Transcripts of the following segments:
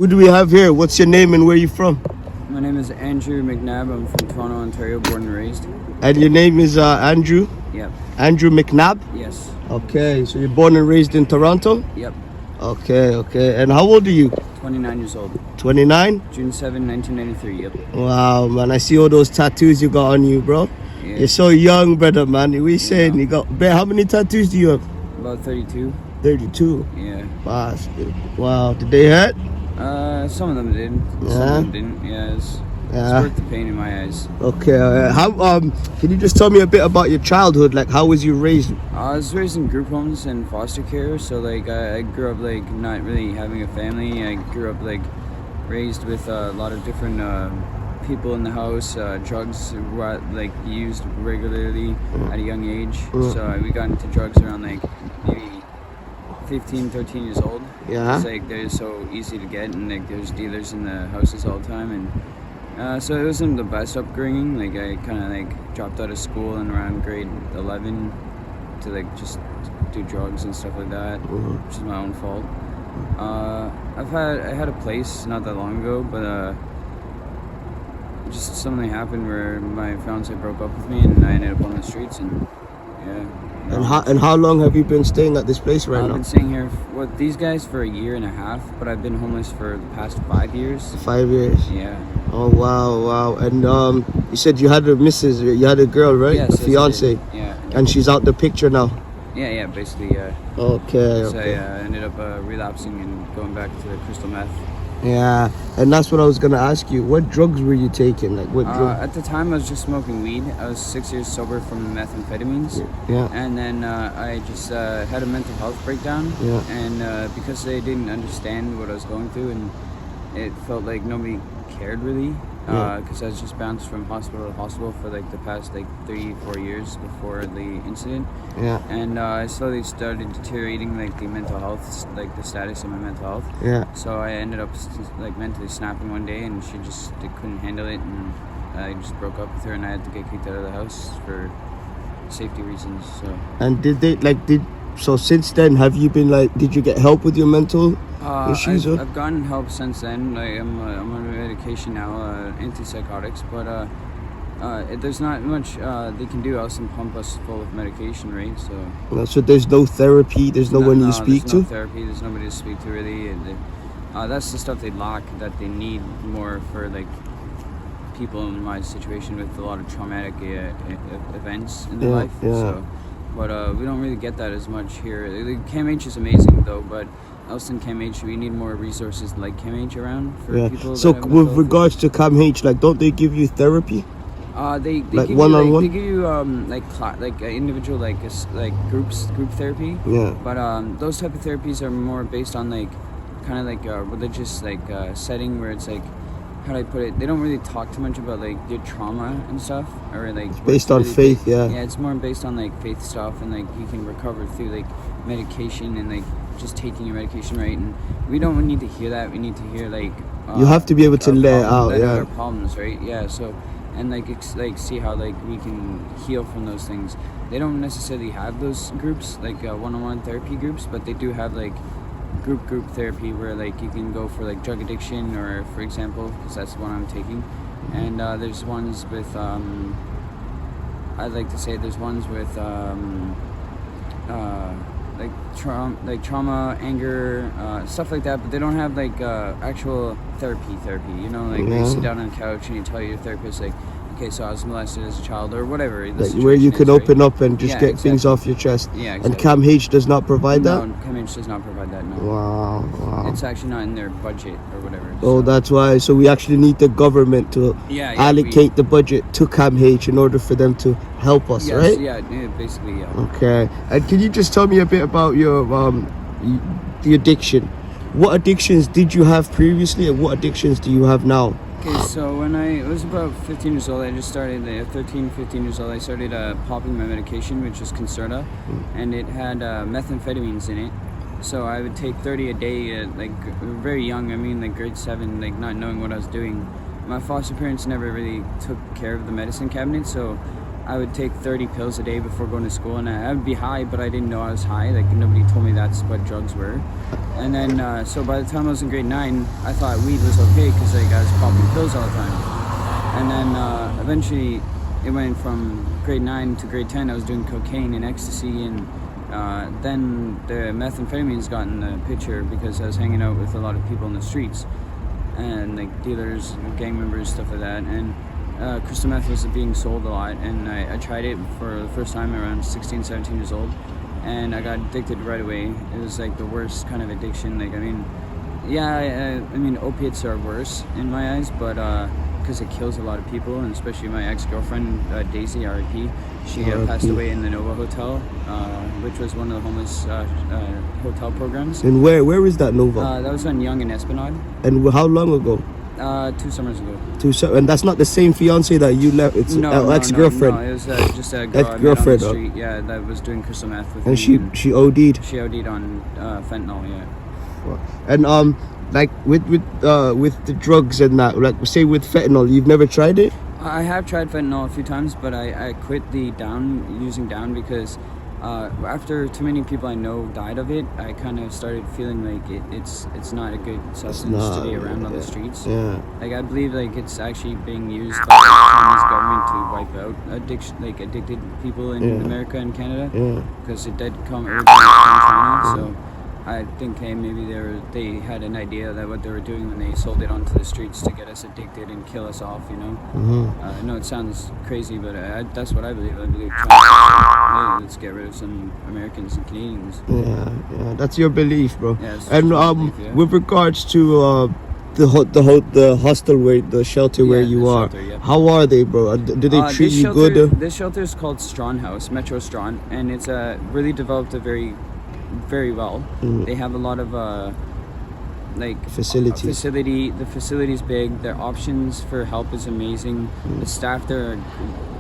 Who do we have here? What's your name and where you from? My name is Andrew McNabb. I'm from Toronto, Ontario, born and raised. And your name is Andrew? Yep. Andrew McNabb? Yes. Okay, so you're born and raised in Toronto? Yep. Okay. And how old are you? 29 years old. 29? June 7, 1993. Yep. Wow, man. I see all those tattoos you got on you, bro. Yeah. You're so young, brother, man. We saying you got... How many tattoos do you have? About 32. 32? Yeah. Wow. Did they hurt? Some of them did. Some of them didn't. Yeah. It's worth the pain in my eyes. Okay. How can you just tell me a bit about your childhood? Like, how was you raised? I was raised in group homes and foster care. So like I grew up like not really having a family. I grew up like raised with a lot of different people in the house. Drugs were like used regularly at a young age. So we got into drugs around like maybe 15, 13 years old. Yeah. It's like they're so easy to get, and like there's dealers in the houses all the time, and so it wasn't the best upbringing. Like I kind of like dropped out of school in around grade 11 to like just do drugs and stuff like that, which is my own fault. I had a place not that long ago, but just something happened where my fiance broke up with me, and I ended up on the streets, and yeah. And how long have you been staying at this place right now? I've been staying here with these guys for a year and a half, but I've been homeless for the past 5 years. 5 years? Yeah. Oh, wow. And you said you had you had a girl, right? Yes, a fiance. Yeah. And she's out the picture now? Yeah, basically, yeah. Okay. So I ended up relapsing and going back to crystal meth. Yeah, and that's what I was gonna ask you. What drugs were you taking? Like what drugs? At the time, I was just smoking weed. I was 6 years sober from methamphetamines. Yeah. And then I just had a mental health breakdown. Yeah. And because they didn't understand what I was going through, and it felt like nobody cared really. Because I was just bounced from hospital to hospital for like the past like 3-4 years before the incident. Yeah. And I slowly started deteriorating like the mental health, like the status of my mental health. Yeah. So I ended up like mentally snapping one day, and she just couldn't handle it, and I just broke up with her, and I had to get kicked out of the house for safety reasons. So. And so since then have you been like? Did you get help with your mental issues? I've gotten help since then. Like I'm on medication now, antipsychotics, but there's not much they can do else than pump us full of medication, right? So there's no therapy. There's no one you speak to. There's no therapy. There's nobody to speak to really. That's the stuff they lack that they need more for like people in my situation with a lot of traumatic events in their life. Yeah. So, but we don't really get that as much here. The CAMH is amazing though, but else than CAMH, we need more resources like CAMH around for people. So with regards to CAMH, like, don't they give you therapy? They like give one-on-one? They give you individual like group therapy. Yeah. But those type of therapies are more based on like kind of like a religious setting where it's like, how do I put it? They don't really talk too much about like your trauma and stuff, or like it's based on faith. Yeah. Yeah, it's more based on like faith stuff, and like you can recover through like medication and like just taking your medication right. And we don't need to hear that. We need to hear like you have to be able to let it out. Yeah. Our problems, right? Yeah. So and like see how like we can heal from those things. They don't necessarily have those groups like one-on-one therapy groups, but they do have like group therapy where like you can go for like drug addiction, or for example, because that's the one I'm taking, and there's ones with I'd like to say there's ones with trauma, anger, stuff like that, but they don't have like actual therapy, you know, like where you sit down on the couch and you tell your therapist like, okay, so I was molested as a child, or whatever. Like where you can open up and just get things off your chest. Yeah, exactly. And CAMH does not provide that? No, CAMH does not provide that, no. Wow. It's actually not in their budget or whatever. Oh, so. That's why. So we actually need the government to allocate the budget to CAMH in order for them to help us, right? Yeah, basically, yeah. Okay. And can you just tell me a bit about your the addiction? What addictions did you have previously, and what addictions do you have now? Okay, so when I was about 15 years old, I just started, 15 years old, I started popping my medication, which is Concerta, and it had methamphetamines in it. So I would take 30 a day, like very young, I mean like grade 7, like not knowing what I was doing. My foster parents never really took care of the medicine cabinet, so I would take 30 pills a day before going to school, and I would be high, but I didn't know I was high. Like nobody told me that's what drugs were. And then, so by the time I was in grade 9, I thought weed was okay because like I was popping pills all the time. And then eventually, it went from grade 9 to grade 10. I was doing cocaine and ecstasy, and then the methamphetamines got in the picture because I was hanging out with a lot of people in the streets, and like dealers, gang members, stuff like that. And crystal meth was being sold a lot, and I tried it for the first time around 16, 17 years old, and I got addicted right away. It was like the worst kind of addiction. Like, I mean, yeah, I mean, opiates are worse in my eyes, but because it kills a lot of people, and especially my ex-girlfriend, Daisy, R.I.P. She passed away in the Nova Hotel, which was one of the homeless hotel programs. And where is that Nova? That was on Yonge and Esplanade. And how long ago? 2 summers ago. And that's not the same fiance that you left. It's ex-girlfriend. No, it was just a girl I met on the street. Yeah, that was doing crystal meth with me. And she OD'd. She OD'd on fentanyl. Yeah. And like with the drugs and that, like say with fentanyl, you've never tried it? I have tried fentanyl a few times, but I quit the using down because after too many people I know died of it, I kind of started feeling like it's not a good substance to be around on the streets. Yeah. Like, I believe like it's actually being used by the Chinese government to wipe out addicted people in America and Canada. Yeah. Because it did come originally from China, so I think maybe they had an idea that what they were doing when they sold it onto the streets to get us addicted and kill us off, you know. I know it sounds crazy, but that's what I believe. I believe China, let's get rid of some Americans and Canadians. Yeah, that's your belief, bro. Yeah, and belief, with regards to the hostel the shelter where you are, shelter, how are they, bro? Do they treat you good? This shelter is called Strawn House, Metro Strawn, and it's really developed very well. They have a lot of facilities. The facility's big. Their options for help is amazing. The staff there are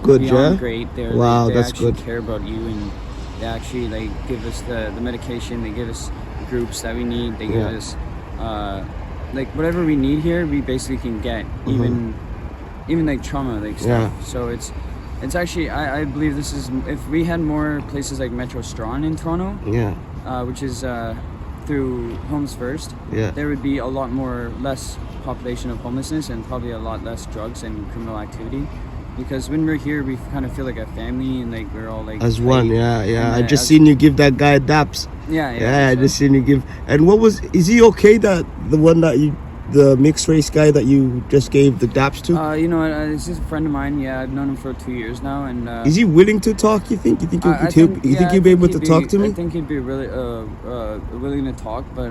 good, beyond great. They that's actually good. care about you, and they actually give us the medication. They give us groups that we need. They give us whatever we need here. We basically can get even like trauma stuff. Yeah. So it's actually I believe this is, if we had more places like Metro Strawn in Toronto. Yeah. Which is through Homes First, there would be a lot less population of homelessness and probably a lot less drugs and criminal activity. Because when we're here, we kind of feel like a family, and like we're all like as one. Yeah. I just seen you give that guy daps. Yeah. I just seen you give. And is he okay? That the one that the mixed race guy that you just gave the daps to? You know, it's just a friend of mine. Yeah, I've known him for 2 years now, and is he willing to talk? You think he'll be able to talk to me? I think he'd be really willing to talk, but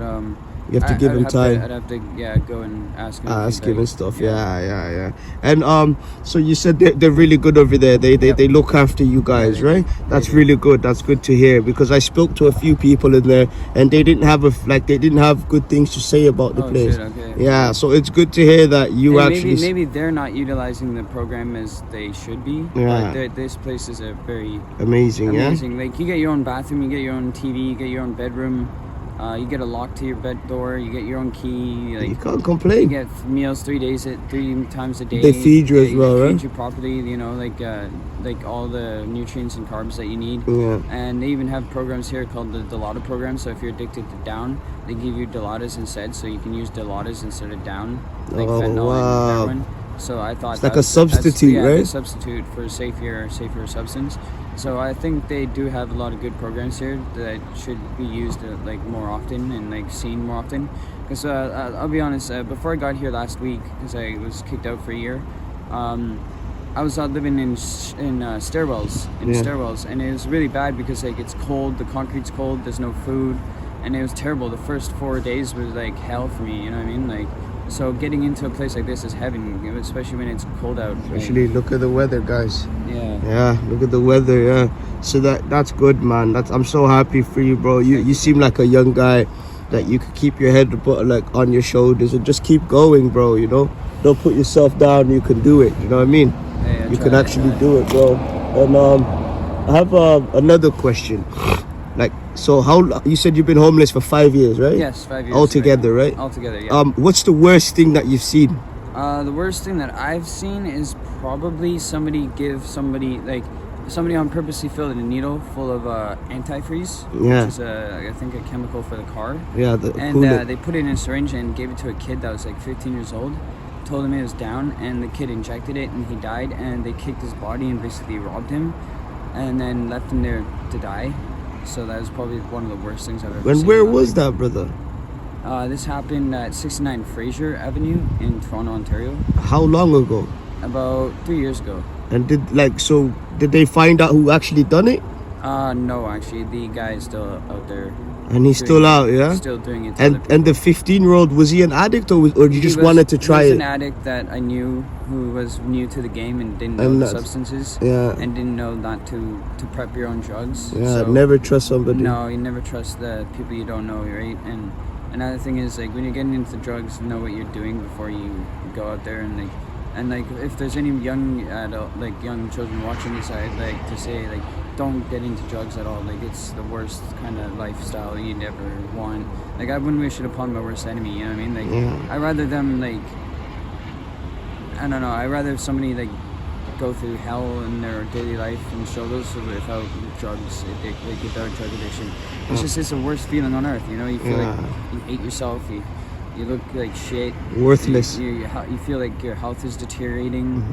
you have to give him time. I'd have to go and ask him. Ask him and stuff. Yeah. And so you said they're really good over there. They look after you guys, right? That's really good. That's good to hear, because I spoke to a few people in there, and they didn't have good things to say about the place. Shit, okay. Yeah, so it's good to hear that you maybe they're not utilizing the program as they should be. Yeah. But this place is a very amazing. Yeah. Like, you get your own bathroom, you get your own TV, you get your own bedroom. You get a lock to your bed door. You get your own key. Like, you can't complain. You get meals 3 times a day. They feed you as well, right? They feed you properly. You know, like all the nutrients and carbs that you need. Yeah. And they even have programs here called the Dilaudid program. So if you're addicted to down, they give you Dilaudid instead. So you can use Dilaudid instead of down, like fentanyl and heroin. So I thought it's like a substitute, right? A substitute for a safer substance. So I think they do have a lot of good programs here that should be used more often and seen more often. Because I'll be honest, before I got here last week, because I was kicked out for a year, I was living in stairwells, and it was really bad because it's cold, the concrete's cold, there's no food, and it was terrible. The first 4 days was like hell for me, you know what I mean? So getting into a place like this is heaven, especially when it's cold out. Actually, look at the weather, guys. Yeah, look at the weather. Yeah, so that's good, man. I'm so happy for you, bro. You seem like a young guy that you could keep your head on your shoulders and just keep going, bro. You know, don't put yourself down. You can do it. You know what I mean? You can actually do it, bro. And I have another question. So you said you've been homeless for 5 years, right? Yes, 5 years. Altogether, right? Altogether, yeah. What's the worst thing that you've seen? The worst thing that I've seen is probably somebody give somebody somebody on purposely filled a needle full of antifreeze, Yeah. which is I think a chemical for the car. Yeah, the And coolant. they put it in a syringe and gave it to a kid that was like 15 years old. Told him it was down, and the kid injected it, and he died. And they kicked his body and basically robbed him, and then left him there to die. So that was probably one of the worst things I've ever seen. And where was that, brother? This happened at 69 Fraser Avenue in Toronto, Ontario, How long ago? about 3 years ago. And did they find out who actually done it? No, actually, the guy is still out there. And he's still out, yeah? Still doing it to other people. And the 15-year-old, was he an addict, or you just wanted to try he was it? an addict that I knew who was new to the game and didn't know And the that's- substances. Yeah. And didn't know not to prep your own drugs. Yeah, So, never trust somebody. No, you never trust the people you don't know, right? And another thing is, like, when you're getting into drugs, know what you're doing before you go out there. And if there's any young adult, like young children watching this, I'd like to say, like, don't get into drugs at all. Like, it's the worst kind of lifestyle you'd ever want. Like, I wouldn't wish it upon my worst enemy, you know what I mean? Like, Yeah. I'd rather them, like, I don't know, I'd rather somebody, like, go through hell in their daily life and struggles without drugs, like, without drug addiction. It's the worst feeling on earth, you know? You feel like you hate yourself, you look like shit. Worthless. You feel like your health is deteriorating.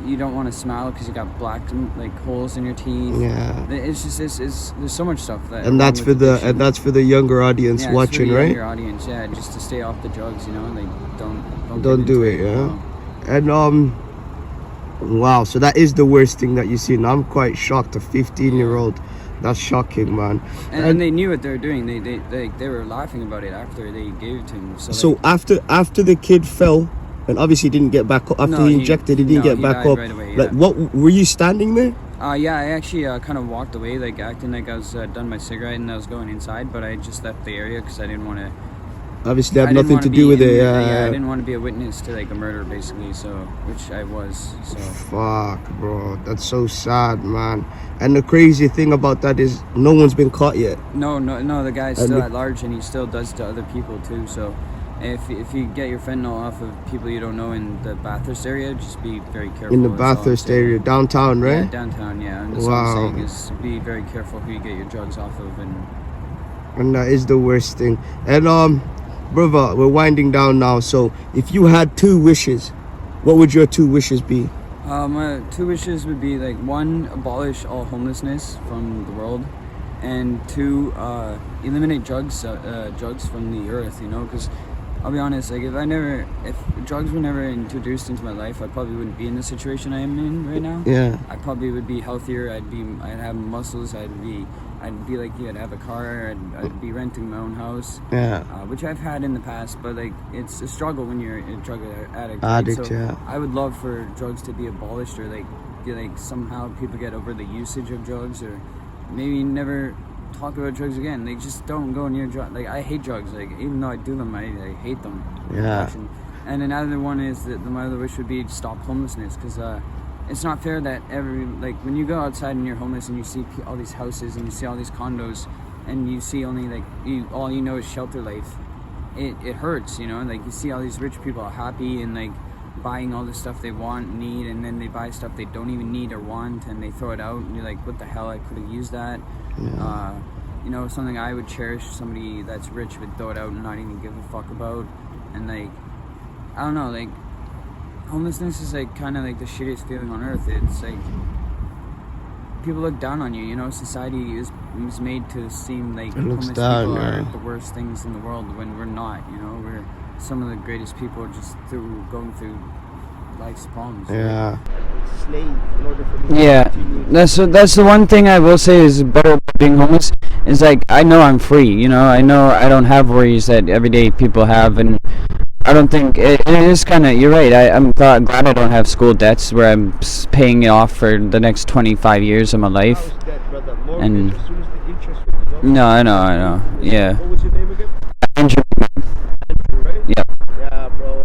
You don't want to smile because you got black like holes in your teeth. Yeah. It's just there's so much stuff that. And that's for the younger audience yeah, watching, it's for the right? younger audience, yeah, just to stay off the drugs, you know, like don't Don't get do into it, yeah. no. And wow, so that is the worst thing that you see. And I'm quite shocked. A 15-year-old, that's shocking, man. And they knew what they were doing. They were laughing about it after they gave it to him. So like, after the kid fell, and obviously didn't get back up after No, he injected, he didn't get back died up. right away, Like, yeah. what were you standing there? Yeah, I actually kind of walked away, like acting like I was done my cigarette and I was going inside, but I just left the area because I didn't want to. Obviously, had nothing to do with it. I didn't want to be a witness to like a murder, basically. So, which I was. So. Fuck, bro, that's so sad, man. And the crazy thing about that is no one's been caught yet. No, the guy's still at large, and he still does to other people too. So, if you get your fentanyl off of people you don't know in the Bathurst area, just be very careful. In the That's all I'm Bathurst saying. area, downtown, right? Yeah, downtown. Yeah, and that's Wow. what I'm saying is be very careful who you get your drugs off of, And that is the worst thing. And brother, we're winding down now. So if you had 2 wishes, what would your 2 wishes be? My 2 wishes would be like 1, abolish all homelessness from the world, and 2, eliminate drugs from the earth. You know, because I'll be honest, like if drugs were never introduced into my life, I probably wouldn't be in the situation I am in right now. Yeah. I probably would be healthier. I'd have muscles. I'd be like you. I'd have a car. I'd be renting my own house. Yeah. Which I've had in the past, but like it's a struggle when you're a drug addict. Right? So Yeah. I would love for drugs to be abolished, or like somehow people get over the usage of drugs, or maybe never talk about drugs again. Like, just don't go near drugs. Like, I hate drugs. Like, even though I do them, I hate them. Yeah. And another one is that my other wish would be to stop homelessness, because it's not fair that when you go outside and you're homeless and you see all these houses and you see all these condos and you see only all you know is shelter life, it hurts, you know. Like, you see all these rich people happy and like buying all the stuff they want and need, and then they buy stuff they don't even need or want and they throw it out, and you're like, what the hell, I could have used that. Yeah. You know, something I would cherish, somebody that's rich would throw it out and not even give a fuck about. And like, I don't know, like, homelessness is like kind of like the shittiest feeling on earth. It's like people look down on you, you know. Society is made to seem like homeless people are the worst things in the world, when we're not, you know. We're some of the greatest people just going through life's problems. Yeah. Yeah, that's the one thing I will say is better about being homeless, is like, I know I'm free, you know. I know I don't have worries that everyday people have, and I don't think it is kind of, you're right, I'm glad I don't have school debts where I'm paying it off for the next 25 years of my life. And no, I know, yeah. What was your name again? Andrew, Andrew, right? yeah. Yeah, bro.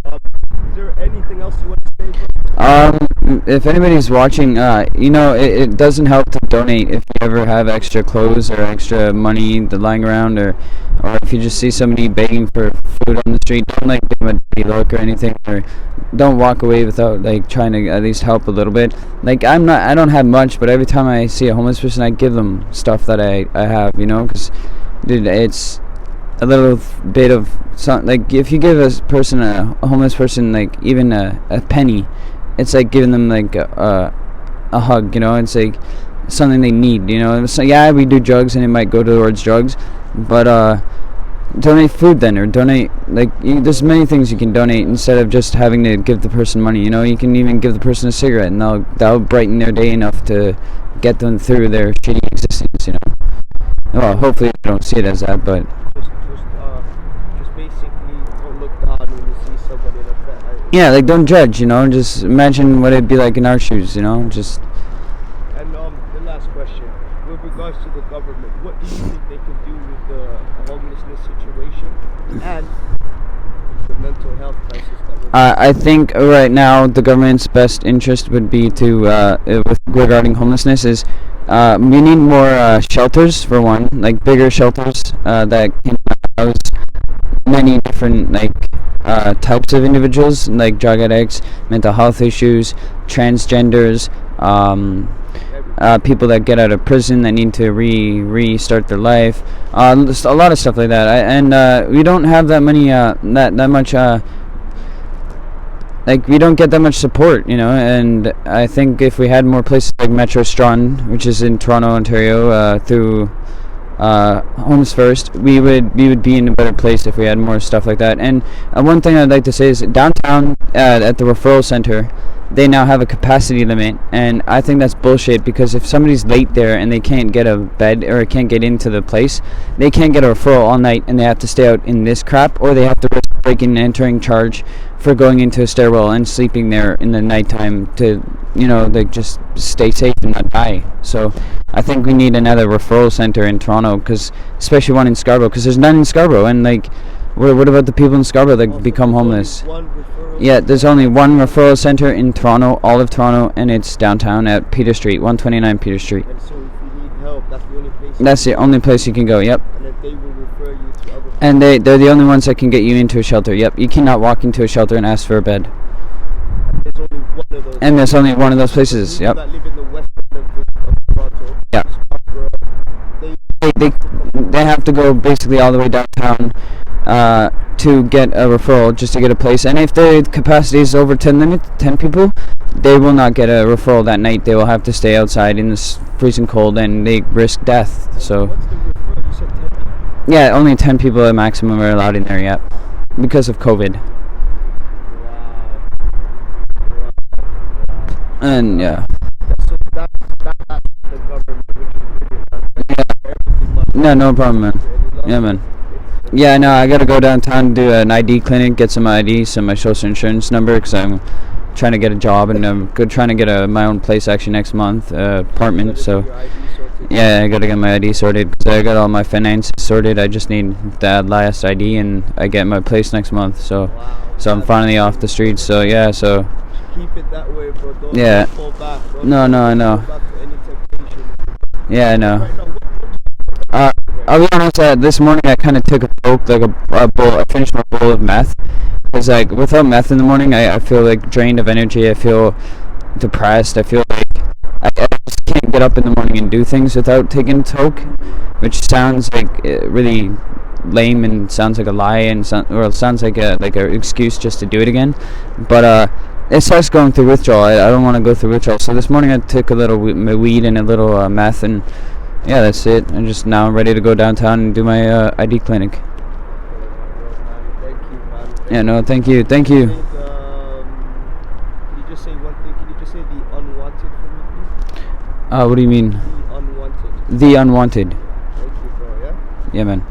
Is there anything else you want to say, bro? if anybody's watching, it doesn't help to donate if you ever have extra clothes or extra money lying around, or if you just see somebody begging for food on the street, don't like give them a dirty look or anything, or don't walk away without like trying to at least help a little bit. Like I don't have much, but every time I see a homeless person, I give them stuff that I have, because, dude, it's a little bit of some, like if you give a homeless person, like even a penny, it's like giving them like a hug, it's like something they need, so yeah, we do drugs and it might go towards drugs, but donate food then, or donate, like, there's many things you can donate instead of just having to give the person money. You can even give the person a cigarette, and that'll brighten their day enough to get them through their shitty existence. Well, hopefully they don't see it as that, but just basically don't look down when you see somebody like that. yeah, like, don't judge. Just imagine what it'd be like in our shoes. Just. And the last question, with regards to the government, what do you think they can do with the homelessness situation and the mental health crisis that we're I think right now the government's best interest would be to, with regarding homelessness, is we need more shelters, for one, like bigger shelters that can house many different types of individuals, like drug addicts, mental health issues, transgenders, people that get out of prison that need to restart their life, just a lot of stuff like that. And we don't have that many that much we don't get that much support, and I think if we had more places like Metro Strand, which is in Toronto, Ontario, through Homes First, we would be in a better place if we had more stuff like that. And one thing I'd like to say is downtown at the referral center, they now have a capacity limit, and I think that's bullshit, because if somebody's late there and they can't get a bed or can't get into the place, they can't get a referral all night, and they have to stay out in this crap, or they have to risk breaking and entering charge for going into a stairwell and sleeping there in the nighttime to, just stay safe and not die. So I think we need another referral center in Toronto, especially one in Scarborough, because there's none in Scarborough. And what about the people in Scarborough that become homeless? Yeah, there's only one referral center in Toronto, all of Toronto, and it's downtown at Peter Street, 129 Peter Street. And so if you need help, that's the only place. That's the only place you can go. Yep. And then they will refer you to other. And they're the only ones that can get you into a shelter. Yep. You cannot walk into a shelter and ask for a bed. There's only one of those. And there's only one of those places. Yep. That live in the west end of Toronto. Yeah. They have to go basically all the way downtown to get a referral, just to get a place. And if the capacity is over 10 people, they will not get a referral that night. They will have to stay outside in this freezing cold, and they risk death. So what's the referral? You said 10 people? yeah, only 10 people at maximum are allowed in there yet, because of COVID. Wow. And yeah. So that's the government, which is really No problem, man. Yeah, man. Yeah, no, I gotta go downtown and do an ID clinic, get some ID, my social insurance number, because I'm trying to get a job, and I'm trying to get my own place actually next month, apartment. So yeah, I gotta get my ID sorted, because I got all my finances sorted. I just need that last ID, and I get my place next month. So I'm finally off the streets. So yeah, so keep it that way, bro. Don't fall back. No, I know. Fall back to any temptation. Yeah, I know. Right now, I'll be honest, this morning I kind of took a poke, like a bowl. I finished my bowl of meth, because like without meth in the morning, I feel like drained of energy. I feel depressed. I feel like I just can't get up in the morning and do things without taking a toke, which sounds like really lame and sounds like a lie, and it sounds like a excuse just to do it again. But it starts going through withdrawal. I don't want to go through withdrawal. So this morning I took a little weed and a little meth, and yeah, that's it. I'm just now ready to go downtown and do my ID clinic. Thank you, man. Yeah, no, thank you. Can you just say one thing? Can you just say the unwanted for me, please? What do you mean? The unwanted. The unwanted. Thank you, bro. Yeah? Yeah, man.